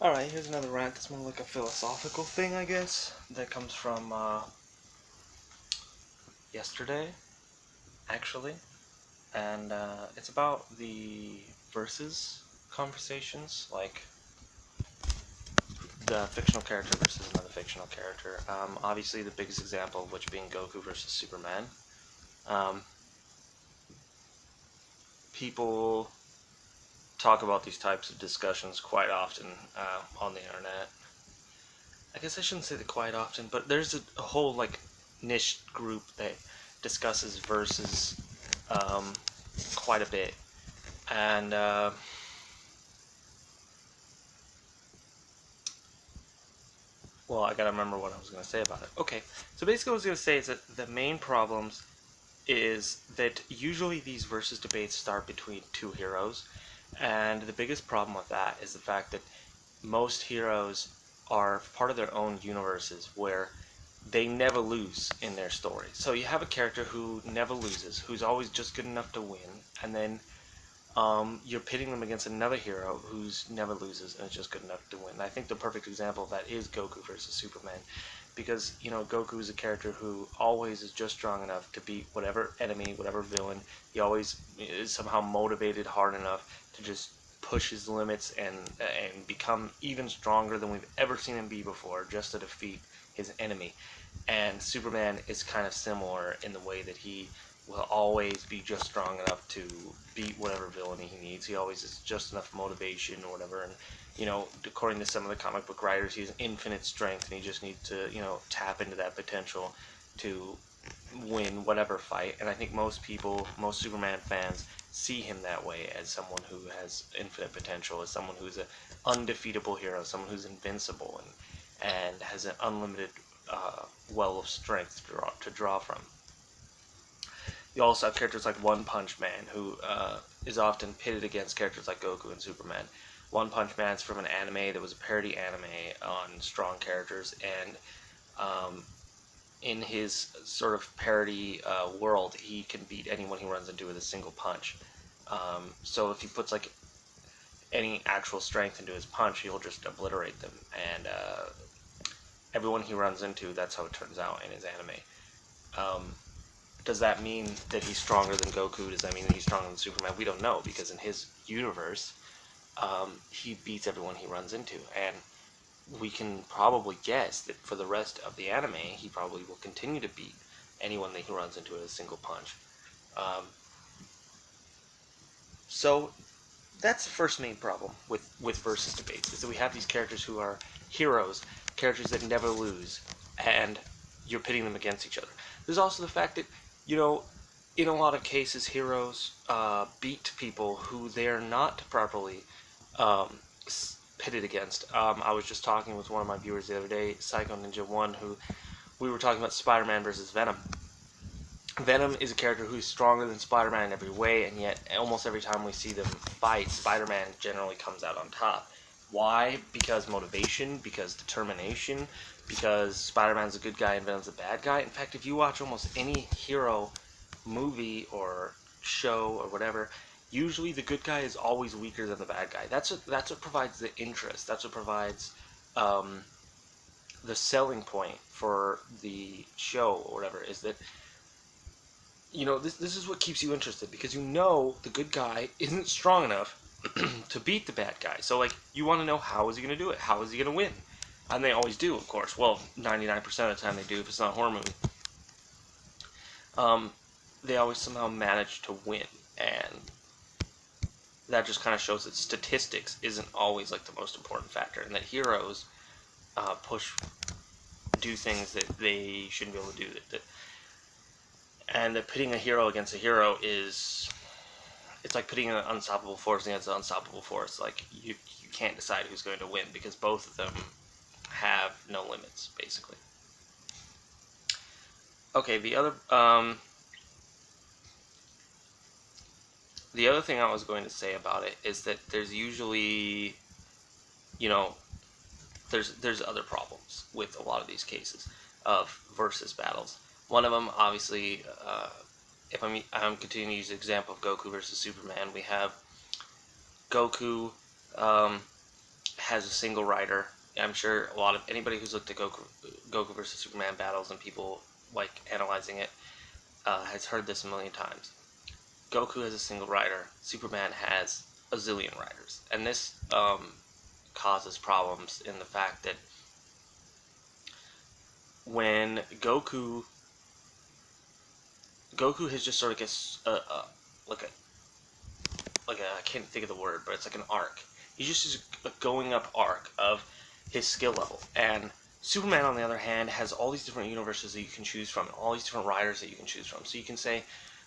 Alright, here's another rant that's more like a philosophical thing, I guess, that comes from yesterday, actually. And it's about the versus conversations, like the fictional character versus another fictional character. Obviously, the biggest example of which being Goku versus Superman. Um, People talk about these types of discussions quite often on the internet. I guess I shouldn't say that quite often, but there's a whole like niche group that discusses verses um, quite a bit, and well, I gotta remember what I was gonna say about it. Okay, so basically, what I was gonna say is that the main problems is that usually these versus debates start between two heroes, and the biggest problem with that is the fact that most heroes are part of their own universes where they never lose in their story. So you have a character who never loses, who's always just good enough to win, and then you're pitting them against another hero who's never loses and is just good enough to win. And I think the perfect example of that is Goku versus Superman, because Goku is a character who always is just strong enough to beat whatever enemy, whatever villain. He always is somehow motivated hard enough to just push his limits and become even stronger than we've ever seen him be before, just to defeat his enemy. And Superman is kind of similar in the way that he will always be just strong enough to beat whatever villain he needs. He always has just enough motivation or whatever. And, according to some of the comic book writers, he has infinite strength and he just needs to, tap into that potential to win whatever fight. And I think most people, most Superman fans, see him that way as someone who has infinite potential, as someone who's an undefeatable hero, someone who's invincible and has an unlimited well of strength to draw from. You also have characters like One Punch Man, who is often pitted against characters like Goku and Superman. One Punch Man's from an anime that was a parody anime on strong characters, and in his sort of parody world, he can beat anyone he runs into with a single punch. So if he puts like any actual strength into his punch, he'll just obliterate them. And everyone he runs into, that's how it turns out in his anime. Does that mean that he's stronger than Goku? Does that mean that he's stronger than Superman? We don't know, because in his universe, he beats everyone he runs into. And we can probably guess that for the rest of the anime, he probably will continue to beat anyone that he runs into with a single punch. Um, so that's the first main problem with versus debates, is that we have these characters who are heroes, characters that never lose, and you're pitting them against each other. There's also the fact that, in a lot of cases, heroes beat people who they're not properly um, pitted against. I was just talking with one of my viewers the other day, Psycho Ninja 1, who we were talking about Spider-Man versus Venom. Venom is a character who's stronger than Spider-Man in every way, and yet almost every time we see them fight, Spider-Man generally comes out on top. Why? Because motivation, because determination, because Spider-Man's a good guy and Venom's a bad guy. In fact, if you watch almost any hero movie or show or whatever, usually the good guy is always weaker than the bad guy. That's what provides the interest. That's what provides the selling point for the show or whatever, is that this is what keeps you interested, because the good guy isn't strong enough to beat the bad guy. So like, you want to know, how is he going to do it? How is he going to win? And they always do, of course. Well, 99% of the time they do, if it's not a horror movie. They always somehow manage to win, and that just kind of shows that statistics isn't always like the most important factor, and that heroes do things that they shouldn't be able to do. And that pitting a hero against a hero it's like pitting an unstoppable force against an unstoppable force. Like, you can't decide who's going to win, because both of them have no limits, basically. Okay, the other thing I was going to say about it is that there's usually, there's other problems with a lot of these cases of versus battles. One of them, obviously, if I'm continuing to use the example of Goku versus Superman, we have Goku has a single writer. I'm sure a lot of anybody who's looked at Goku versus Superman battles and people like analyzing it has heard this a million times. Goku has a single writer. Superman has a zillion writers, and this causes problems in the fact that when Goku has just sort of gets like I can't think of the word, but it's like an arc. He's just a going up arc of his skill level. And Superman, on the other hand, has all these different universes that you can choose from, and all these different writers that you can choose from. So you can say,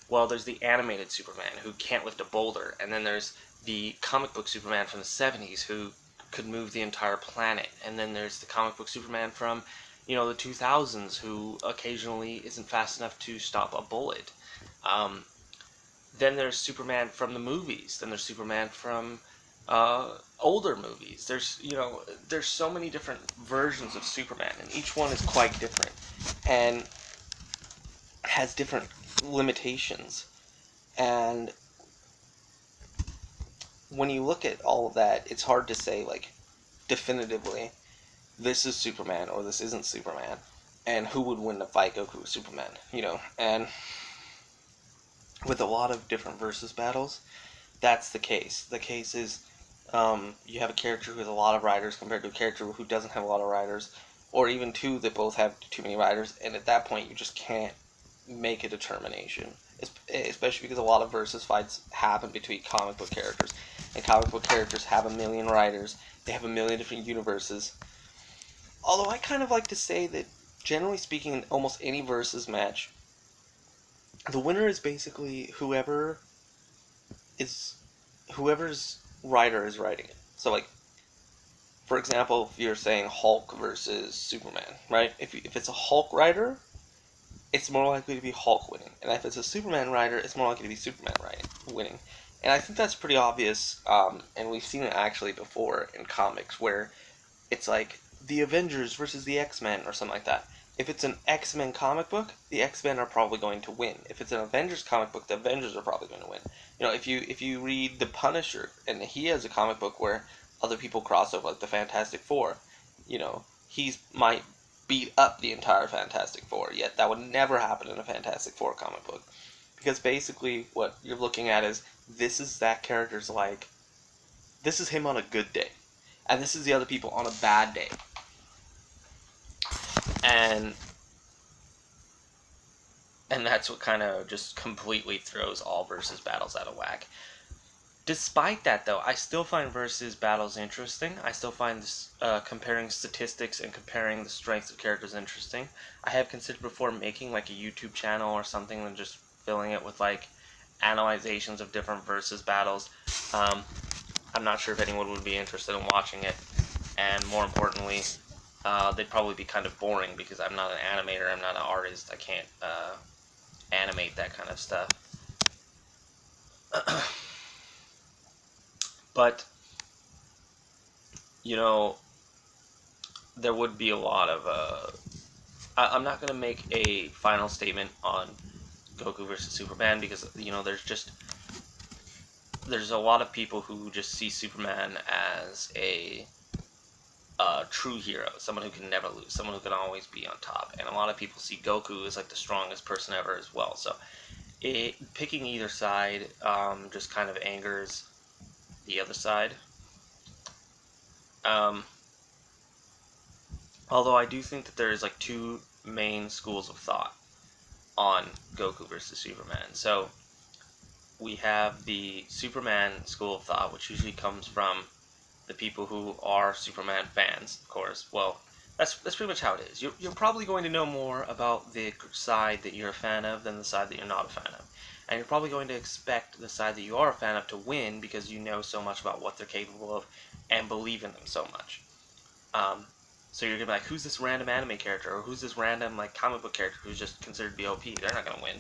well, there's the animated Superman who can't lift a boulder, and then there's the comic book Superman from the 70s who could move the entire planet, and then there's the comic book Superman from, the 2000s who occasionally isn't fast enough to stop a bullet. Then there's Superman from the movies. Then there's Superman from older movies. There's so many different versions of Superman, and each one is quite different and has different limitations. And when you look at all of that, it's hard to say, like, definitively, this is Superman or this isn't Superman, and who would win the fight, Goku or Superman, and with a lot of different versus battles, that's the case. The case is you have a character who has a lot of writers compared to a character who doesn't have a lot of writers, or even two that both have too many writers, and at that point you just can't make a determination, especially because a lot of versus fights happen between comic book characters, and comic book characters have a million writers, they have a million different universes. Although I kind of like to say that, generally speaking, in almost any versus match, the winner is basically whoever's writer is writing it. So, like, for example, if you're saying Hulk versus Superman, right? If it's a Hulk writer, it's more likely to be Hulk winning. And if it's a Superman writer, it's more likely to be Superman winning. And I think that's pretty obvious, and we've seen it actually before in comics, where it's like the Avengers versus the X-Men or something like that. If it's an X-Men comic book, the X-Men are probably going to win. If it's an Avengers comic book, the Avengers are probably going to win. If you read The Punisher, and he has a comic book where other people cross over, like the Fantastic Four, he might beat up the entire Fantastic Four, yet that would never happen in a Fantastic Four comic book. Because basically what you're looking at is, this is that character's like, this is him on a good day, and this is the other people on a bad day. And that's what kind of just completely throws all versus battles out of whack. Despite that, though, I still find versus battles interesting. I still find this, comparing statistics and comparing the strengths of characters interesting. I have considered before making like a YouTube channel or something and just filling it with like analyzations of different versus battles. I'm not sure if anyone would be interested in watching it, and more importantly, they'd probably be kind of boring because I'm not an animator, I'm not an artist, I can't animate that kind of stuff. But, there would be a lot of, I'm not going to make a final statement on Goku versus Superman because, there's a lot of people who just see Superman as a true hero, someone who can never lose, someone who can always be on top, and a lot of people see Goku as like the strongest person ever as well. So picking either side just kind of angers the other side. Although I do think that there's like two main schools of thought on Goku versus Superman. So we have the Superman school of thought, which usually comes from the people who are Superman fans, of course. Well, that's pretty much how it is. You're probably going to know more about the side that you're a fan of than the side that you're not a fan of. And you're probably going to expect the side that you are a fan of to win because you know so much about what they're capable of and believe in them so much. So you're going to be like, who's this random anime character? Or who's this random like comic book character who's just considered to be OP? They're not going to win,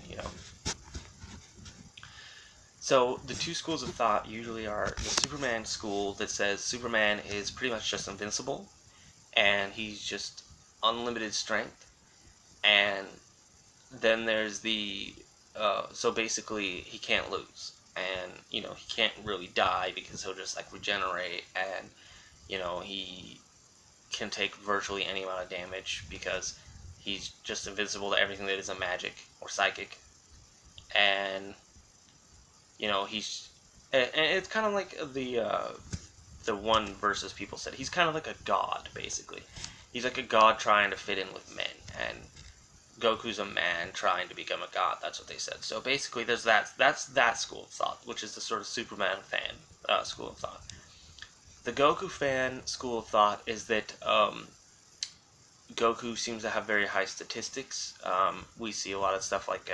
So the two schools of thought usually are the Superman school that says Superman is pretty much just invincible, and he's just unlimited strength. And then there's the, so basically he can't lose, and, he can't really die because he'll just like regenerate, and, You know, he can take virtually any amount of damage because he's just invincible to everything that isn't magic or psychic. And you know, and it's kind of like the one versus people said. He's kind of like a god, basically. He's like a god trying to fit in with men, and Goku's a man trying to become a god. That's what they said. So basically, there's that's that school of thought, which is the sort of Superman fan school of thought. The Goku fan school of thought is that Goku seems to have very high statistics. We see a lot of stuff like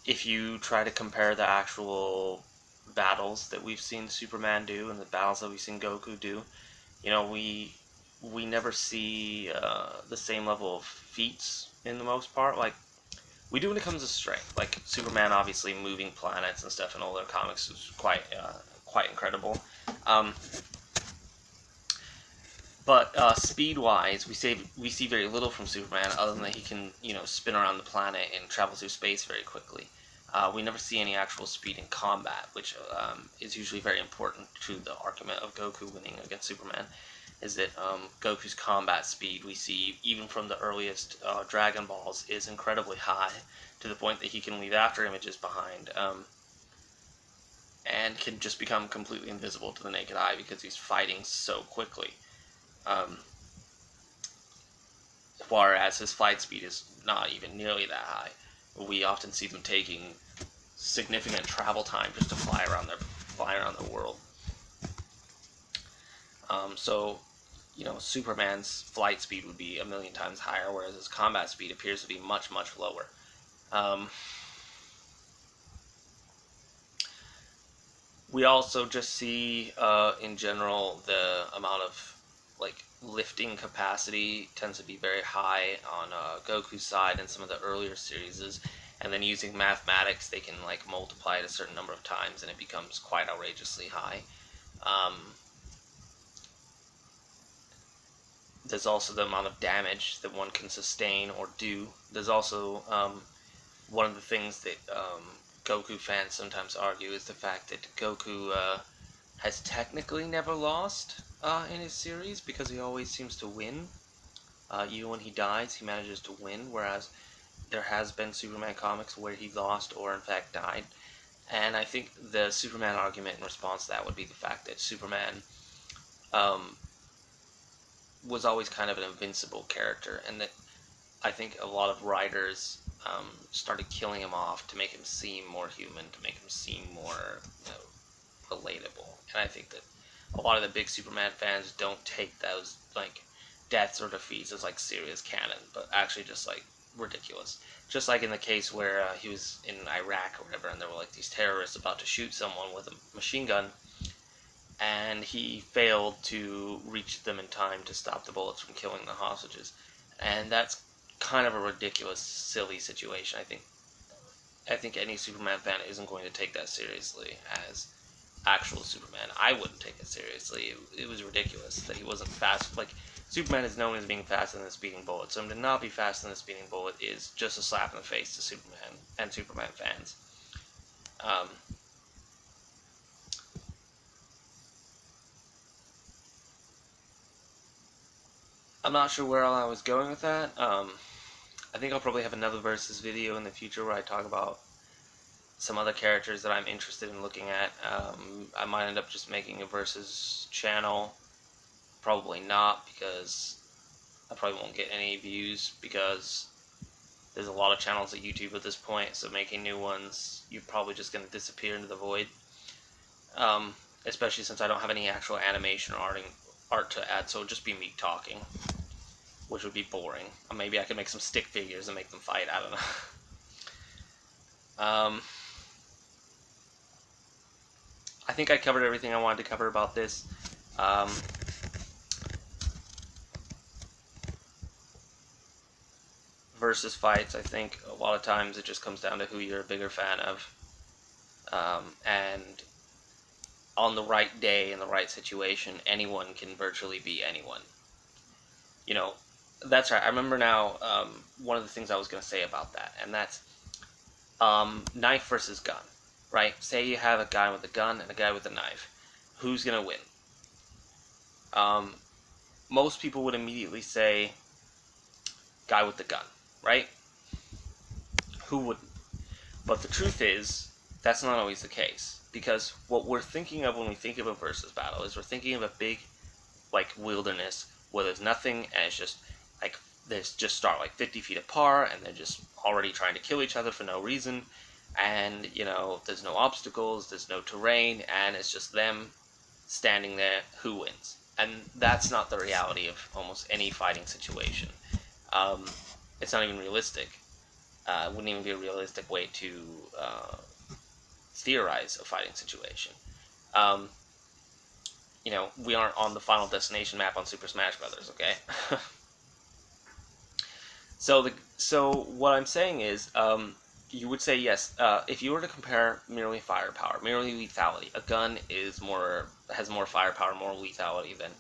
if you try to compare the actual battles that we've seen Superman do and the battles that we've seen Goku do, you know, we never see the same level of feats in the most part. Like we do when it comes to strength. Like Superman, obviously moving planets and stuff in all their comics is quite incredible. But speed-wise, we see very little from Superman, other than that he can, you know, spin around the planet and travel through space very quickly. We never see any actual speed in combat, which is usually very important to the argument of Goku winning against Superman. Is that Goku's combat speed, we see even from the earliest Dragon Balls, is incredibly high, to the point that he can leave after images behind, and can just become completely invisible to the naked eye because he's fighting so quickly. Whereas his flight speed is not even nearly that high. We often see them taking significant travel time just to fly around the world. So, you know, Superman's flight speed would be a million times higher, whereas his combat speed appears to be much, much lower. We also just see, in general, the amount of like lifting capacity tends to be very high on Goku's side in some of the earlier series, and then using mathematics they can like multiply it a certain number of times and it becomes quite outrageously high. There's also the amount of damage that one can sustain or do. There's also one of the things that Goku fans sometimes argue is the fact that Goku has technically never lost in his series because he always seems to win. Even when he dies, he manages to win, whereas there has been Superman comics where he lost or in fact died. And I think the Superman argument in response to that would be the fact that Superman was always kind of an invincible character, and that I think a lot of writers started killing him off to make him seem more human, to make him seem more, you know, relatable. And I think that a lot of the big Superman fans don't take those like deaths or defeats as like serious canon, but actually just like ridiculous. Just like in the case where he was in Iraq or whatever, and there were like these terrorists about to shoot someone with a machine gun, and he failed to reach them in time to stop the bullets from killing the hostages. And that's kind of a ridiculous, silly situation. I think any Superman fan isn't going to take that seriously as actual Superman. I wouldn't take it seriously. It was ridiculous that he wasn't fast. Like, Superman is known as being faster than a speeding bullet, so him to not be faster than a speeding bullet is just a slap in the face to Superman and Superman fans. I'm not sure where all I was going with that. I think I'll probably have another Versus video in the future where I talk about some other characters that I'm interested in looking at. I might end up just making a Versus channel. Probably not, because I probably won't get any views, because there's a lot of channels at YouTube at this point, so making new ones, you're probably just going to disappear into the void. Especially since I don't have any actual animation or art to add, so it'll just be me talking, which would be boring. Or maybe I could make some stick figures and make them fight, I don't know. I think I covered everything I wanted to cover about this. Versus fights, I think a lot of times it just comes down to who you're a bigger fan of. And on the right day, in the right situation, anyone can virtually be anyone. You know, that's right. I remember now one of the things I was going to say about that, and that's knife versus gun, right? Say you have a guy with a gun and a guy with a knife. Who's going to win? most people would immediately say guy with the gun, right? Who wouldn't? But the truth is, that's not always the case. Because what we're thinking of when we think of a versus battle is we're thinking of a big, like, wilderness where there's nothing and it's just, like, they just start, like, 50 feet apart and they're just already trying to kill each other for no reason. And, you know, there's no obstacles, there's no terrain, and it's just them standing there, who wins? And that's not the reality of almost any fighting situation. It's not even realistic. It wouldn't even be a realistic way to theorize a fighting situation. Um, you know, we aren't on the Final Destination map on Super Smash Brothers, okay? So what I'm saying is, you would say yes. If you were to compare merely firepower, merely lethality, a gun has more firepower, more lethality than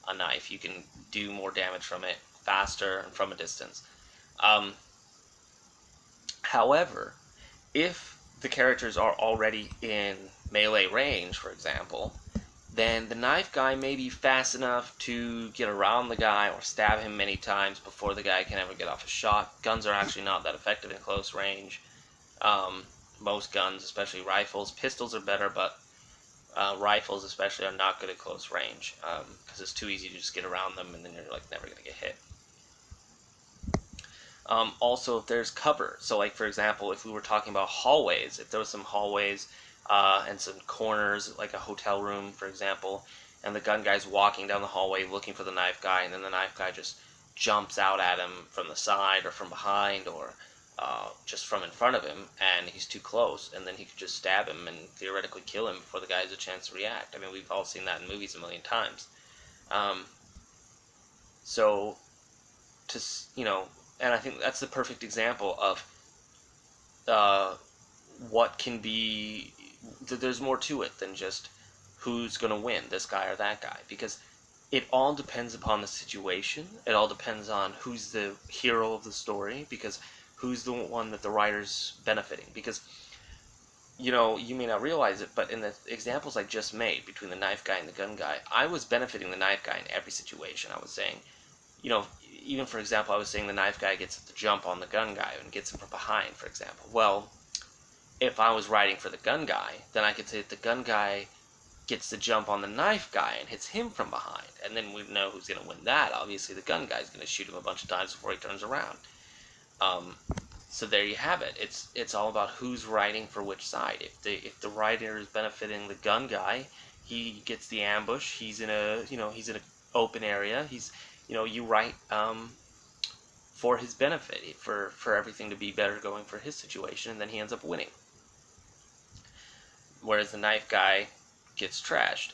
a knife. You can do more damage from it faster and from a distance. However, if the characters are already in melee range, for example, then the knife guy may be fast enough to get around the guy or stab him many times before the guy can ever get off a shot. Guns are actually not that effective in close range. Most guns, especially rifles, pistols are better, but rifles especially are not good at close range because it's too easy to just get around them and then you're like never going to get hit. Also, if there's cover, so like for example, if we were talking about hallways, if there was some hallways and some corners, like a hotel room, for example, and the gun guy's walking down the hallway looking for the knife guy, and then the knife guy just jumps out at him from the side or from behind or just from in front of him, and he's too close, and then he could just stab him and theoretically kill him before the guy has a chance to react. I mean, we've all seen that in movies a million times. So, you know, and I think that's the perfect example of what can be. There's more to it than just who's going to win, this guy or that guy, because it all depends upon the situation. It all depends on who's the hero of the story, because who's the one that the writer's benefiting. Because, you know, you may not realize it, but in the examples I just made between the knife guy and the gun guy, I was benefiting the knife guy in every situation. I was saying, you know, even for example, I was saying the knife guy gets the jump on the gun guy and gets him from behind, for example. Well, if I was writing for the gun guy, then I could say that the gun guy gets the jump on the knife guy and hits him from behind, and then we know who's going to win that. Obviously, the gun guy's going to shoot him a bunch of times before he turns around. So there you have it. It's all about who's writing for which side. If the writer is benefiting the gun guy, he gets the ambush. He's in a an open area. You write for his benefit, for everything to be better going for his situation, and then he ends up winning. Whereas the knife guy gets trashed.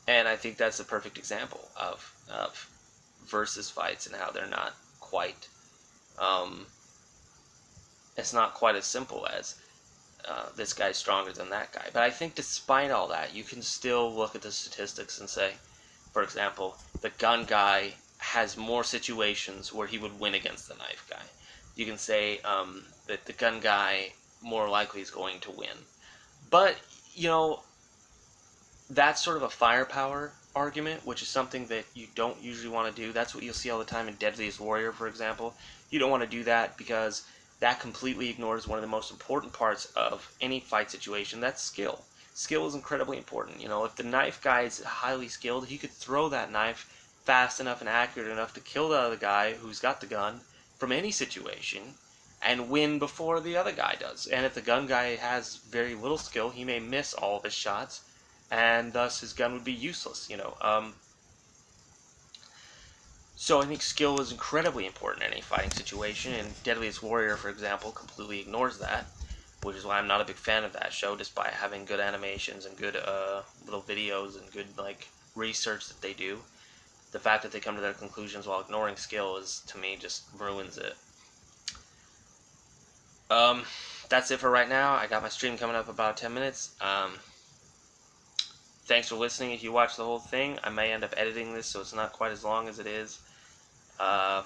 And I think that's a perfect example of versus fights and how they're not quite. It's not quite as simple as this guy's stronger than that guy. But I think despite all that, you can still look at the statistics and say, for example, the gun guy has more situations where he would win against the knife guy. You can say that the gun guy more likely is going to win. But, you know, that's sort of a firepower argument, which is something that you don't usually want to do. That's what you'll see all the time in Deadliest Warrior, for example. You don't want to do that because that completely ignores one of the most important parts of any fight situation. That's skill. Skill is incredibly important. You know, if the knife guy is highly skilled, he could throw that knife fast enough and accurate enough to kill the other guy who's got the gun from any situation and win before the other guy does. And if the gun guy has very little skill, he may miss all of his shots, and thus his gun would be useless, you know. So I think skill is incredibly important in any fighting situation, and Deadliest Warrior, for example, completely ignores that, which is why I'm not a big fan of that show, despite having good animations and good little videos and good research that they do. The fact that they come to their conclusions while ignoring skill is, to me, just ruins it. That's it for right now. I got my stream coming up about 10 minutes. Thanks for listening. If you watch the whole thing, I may end up editing this so it's not quite as long as it is. I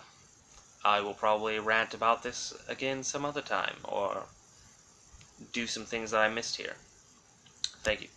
will probably rant about this again some other time, or do some things that I missed here. Thank you.